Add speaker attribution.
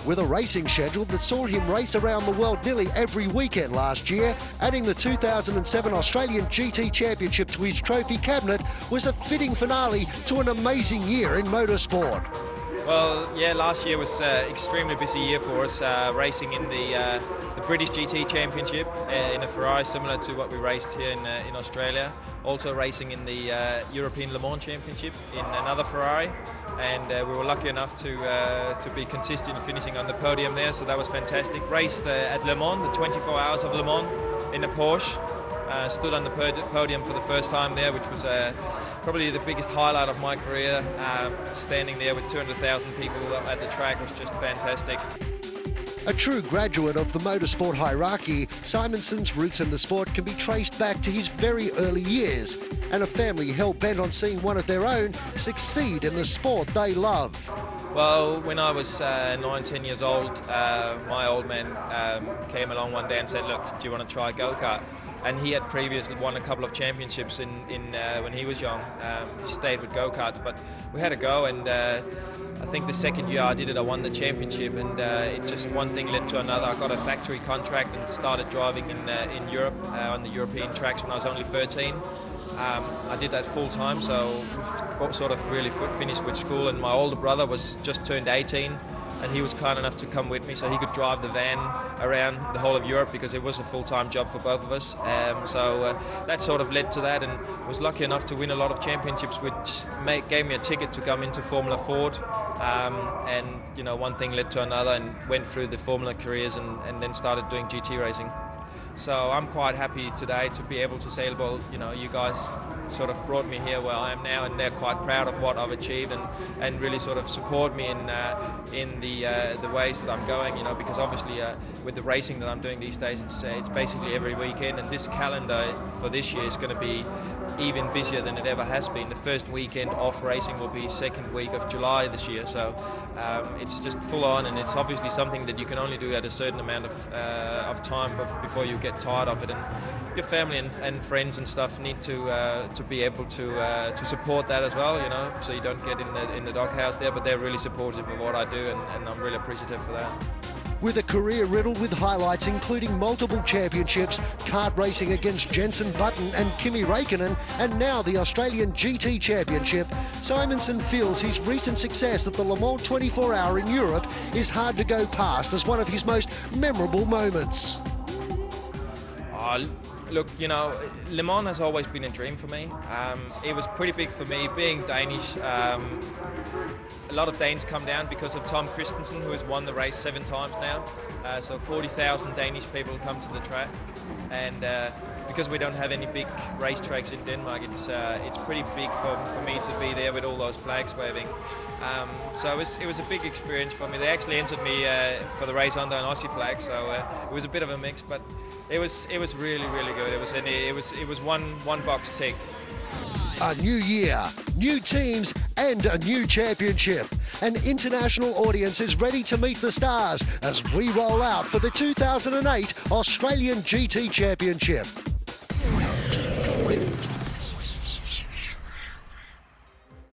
Speaker 1: With a racing schedule that saw him race around the world nearly every weekend last year, adding the 2007 Australian GT Championship to his trophy cabinet was a fitting finale to an amazing year in motorsport.
Speaker 2: Well, yeah, last year was an extremely busy year for us, racing in the British GT Championship in a Ferrari similar to what we raced here in Australia. Also racing in the European Le Mans Championship in another Ferrari, and we were lucky enough to be consistent finishing on the podium there, so that was fantastic. Raced at Le Mans, the 24 hours of Le Mans in a Porsche. Stood on the podium for the first time there, which was probably the biggest highlight of my career. Standing there with 200,000 people at the track was just fantastic.
Speaker 1: A true graduate of the motorsport hierarchy, Simonsen's roots in the sport can be traced back to his very early years and a family hell-bent on seeing one of their own succeed in the sport they love.
Speaker 2: Well, when I was 9-10 years old, my old man came along one day and said, "Look, do you want to try go-kart?" And he had previously won a couple of championships when he was young. He stayed with go-karts, but we had a go, and I think the second year I did it, I won the championship, and it just one thing led to another. I got a factory contract and started driving in Europe on the European tracks when I was only 13. I did that full time, so sort of really finished with school, and my older brother was just turned 18. And he was kind enough to come with me so he could drive the van around the whole of Europe, because it was a full-time job for both of us. So that sort of led to that, and was lucky enough to win a lot of championships, which gave me a ticket to come into Formula Ford. And you know, one thing led to another, and went through the Formula careers, and then started doing GT racing. So I'm quite happy today to be able to say, well, you know, you guys sort of brought me here where I am now, and they're quite proud of what I've achieved, and really sort of support me in the ways that I'm going, you know, because obviously with the racing that I'm doing these days, it's basically every weekend, and this calendar for this year is going to be even busier than it ever has been. The first weekend off racing will be second week of July this year, so it's just full on, and it's obviously something that you can only do at a certain amount of time before you get tired of it, and your family and friends and stuff need to be able to support that as well, you know, so you don't get in the doghouse there, but they're really supportive of what I do, and I'm really appreciative for that.
Speaker 1: With a career riddled with highlights including multiple championships, kart racing against Jenson Button and Kimi Räikkönen, and now the Australian GT Championship, Simonsen feels his recent success at the Le Mans 24 Hour in Europe is hard to go past as one of his most memorable moments.
Speaker 2: Look, you know, Le Mans has always been a dream for me. It was pretty big for me, being Danish. A lot of Danes come down because of Tom Christensen, who has won the race 7 times now. So 40,000 Danish people come to the track, and because we don't have any big racetracks in Denmark, it's pretty big for me to be there with all those flags waving. So it was a big experience for me. They actually entered me for the race under an Aussie flag, so it was a bit of a mix, but it was really, really good. It was one box ticked.
Speaker 1: A new year, new teams, and a new championship. An international audience is ready to meet the stars as we roll out for the 2008 Australian GT Championship.